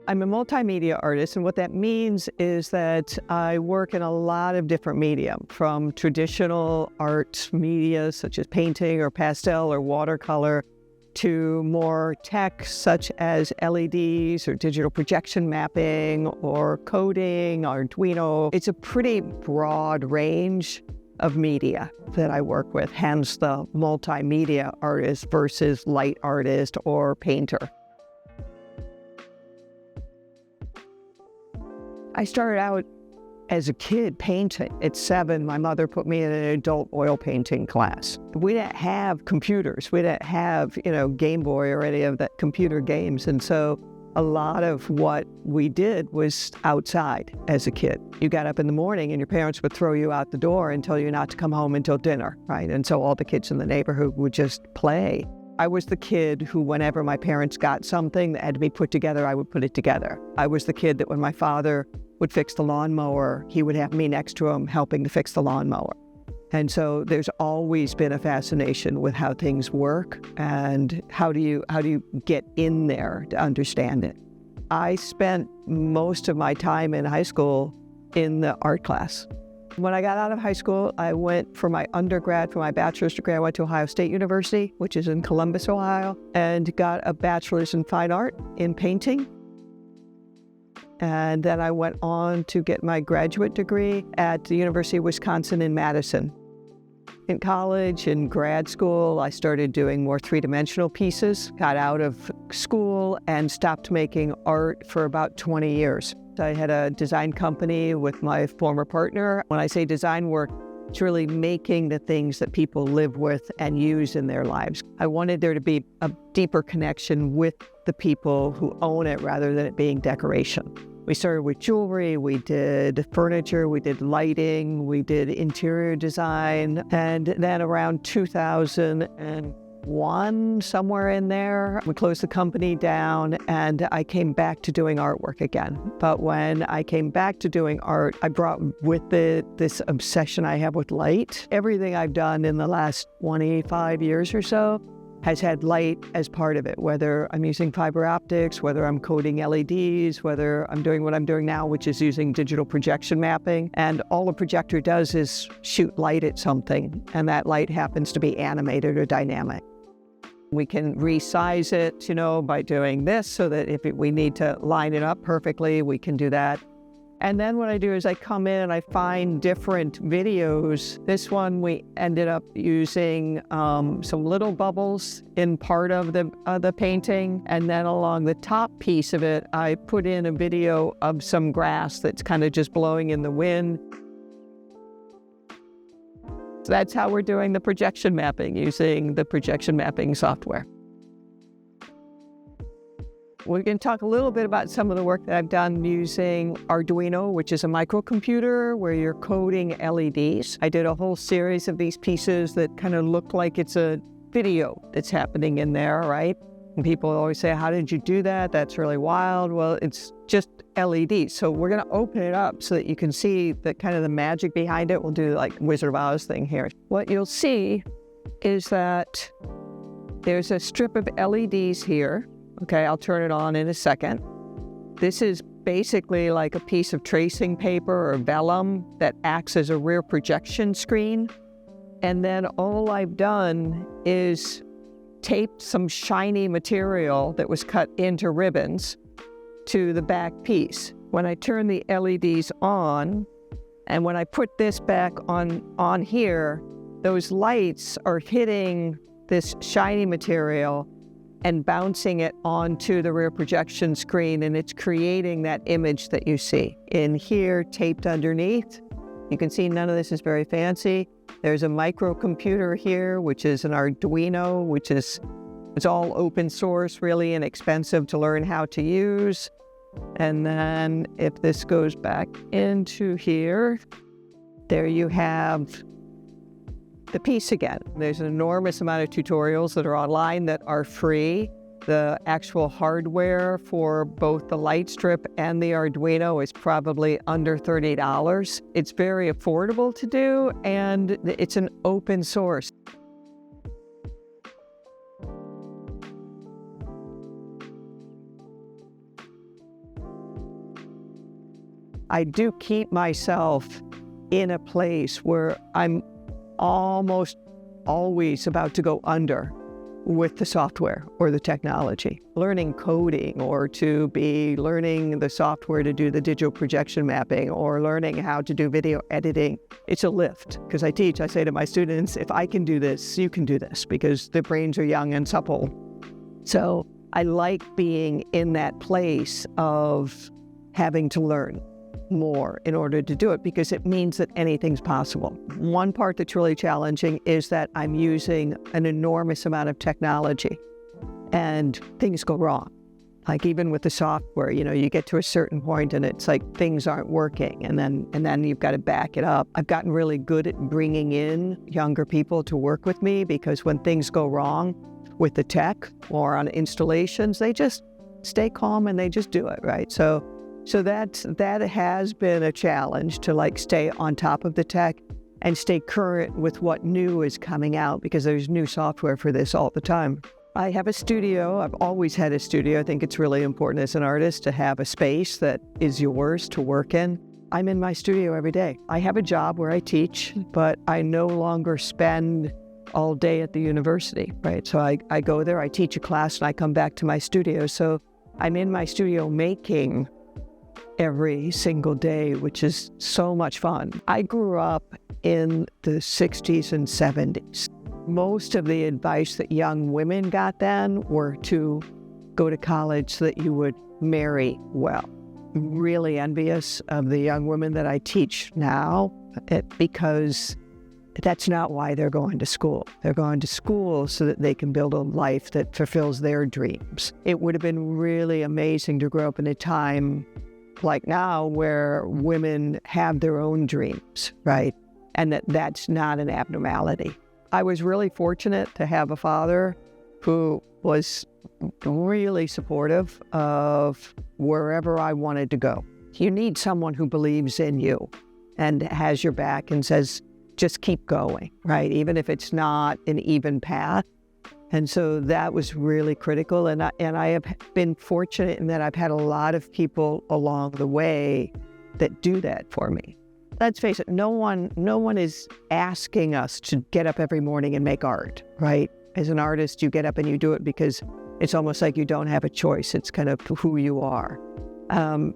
I'm a multimedia artist, and what that means is that I work in a lot of different media, from traditional art media such as painting or pastel or watercolor, to more tech such as LEDs or digital projection mapping or coding, Arduino. It's a pretty broad range of media that I work with, hence the multimedia artist versus light artist or painter. I started out as a kid painting. At 7, my mother put me in an adult oil painting class. We didn't have computers. We didn't have, Game Boy or any of that computer games. And so a lot of what we did was outside as a kid. You got up in the morning and your parents would throw you out the door and tell you not to come home until dinner, right? And so all the kids in the neighborhood would just play. I was the kid who, whenever my parents got something that had to be put together, I would put it together. I was the kid that when my father would fix the lawnmower, he would have me next to him helping to fix the lawnmower. And so there's always been a fascination with how things work and how do you get in there to understand it. I spent most of my time in high school in the art class. When I got out of high school, I went for my undergrad, for my bachelor's degree, I went to Ohio State University, which is in Columbus, Ohio, and got a bachelor's in fine art in painting. And then I went on to get my graduate degree at the University of Wisconsin in Madison. In college and grad school, I started doing more three-dimensional pieces, got out of school and stopped making art for about 20 years. I had a design company with my former partner. When I say design work, it's really making the things that people live with and use in their lives. I wanted there to be a deeper connection with the people who own it rather than it being decoration. We started with jewelry, we did furniture, we did lighting, we did interior design, and then around 2001, somewhere in there, we closed the company down and I came back to doing artwork again. But when I came back to doing art, I brought with it this obsession I have with light. Everything I've done in the last 25 years or so has had light as part of it, whether I'm using fiber optics, whether I'm coding LEDs, whether I'm doing what I'm doing now, which is using digital projection mapping. And all a projector does is shoot light at something, and that light happens to be animated or dynamic. We can resize it, by doing this so that if we need to line it up perfectly, we can do that. And then what I do is I come in and I find different videos. This one, we ended up using some little bubbles in part of the painting. And then along the top piece of it, I put in a video of some grass that's kind of just blowing in the wind. So that's how we're doing the projection mapping, using the projection mapping software. We're going to talk a little bit about some of the work that I've done using Arduino, which is a microcomputer where you're coding LEDs. I did a whole series of these pieces that kind of look like it's a video that's happening in there, right? And people always say, how did you do that? That's really wild. Well, it's just LEDs. So we're going to open it up so that you can see the kind of the magic behind it. We'll do like Wizard of Oz thing here. What you'll see is that there's a strip of LEDs here. Okay, I'll turn it on in a second. This is basically like a piece of tracing paper or vellum that acts as a rear projection screen. And then all I've done is taped some shiny material that was cut into ribbons to the back piece. When I turn the LEDs on, and when I put this back on here, those lights are hitting this shiny material and bouncing it onto the rear projection screen, and it's creating that image that you see. In here, taped underneath, you can see none of this is very fancy. There's a microcomputer here, which is an Arduino, it's all open source, really inexpensive to learn how to use. And then if this goes back into here, there you have the piece again. There's an enormous amount of tutorials that are online that are free. The actual hardware for both the light strip and the Arduino is probably under $30. It's very affordable to do, and it's an open source. I do keep myself in a place where I'm almost always about to go under with the software or the technology. Learning coding, or to be learning the software to do the digital projection mapping, or learning how to do video editing. It's a lift, because I say to my students, if I can do this, you can do this, because the brains are young and supple. So I like being in that place of having to learn more in order to do it, because it means that anything's possible. One part that's really challenging is that I'm using an enormous amount of technology and things go wrong. Like even with the software, you get to a certain point and it's like things aren't working, and then you've got to back it up. I've gotten really good at bringing in younger people to work with me, because when things go wrong with the tech or on installations, they just stay calm and they just do it, right? So that has been a challenge, to stay on top of the tech and stay current with what new is coming out, because there's new software for this all the time. I have a studio. I've always had a studio. I think it's really important as an artist to have a space that is yours to work in. I'm in my studio every day. I have a job where I teach, but I no longer spend all day at the university, right? So I go there, I teach a class, and I come back to my studio. So I'm in my studio making every single day, which is so much fun. I grew up in the 60s and 70s. Most of the advice that young women got then were to go to college so that you would marry well. I'm really envious of the young women that I teach now, because that's not why they're going to school. They're going to school so that they can build a life that fulfills their dreams. It would have been really amazing to grow up in a time like now, where women have their own dreams, right? And that's not an abnormality. I was really fortunate to have a father who was really supportive of wherever I wanted to go. You need someone who believes in you and has your back and says, just keep going, right? Even if it's not an even path. And so that was really critical. And I have been fortunate in that I've had a lot of people along the way that do that for me. Let's face it, no one is asking us to get up every morning and make art, right? As an artist, you get up and you do it because it's almost like you don't have a choice. It's kind of who you are.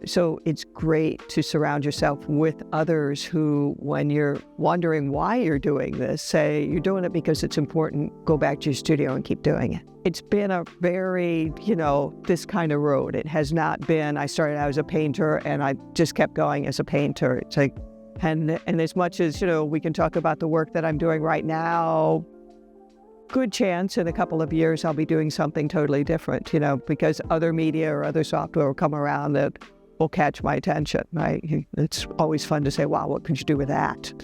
So it's great to surround yourself with others who, when you're wondering why you're doing this, say you're doing it because it's important, go back to your studio and keep doing it. It's been a very, this kind of road. It has not been, I started out as a painter and I just kept going as a painter. It's like, and as much as, we can talk about the work that I'm doing right now, good chance in a couple of years I'll be doing something totally different, because other media or other software will come around that will catch my attention, right? It's always fun to say, wow, what could you do with that?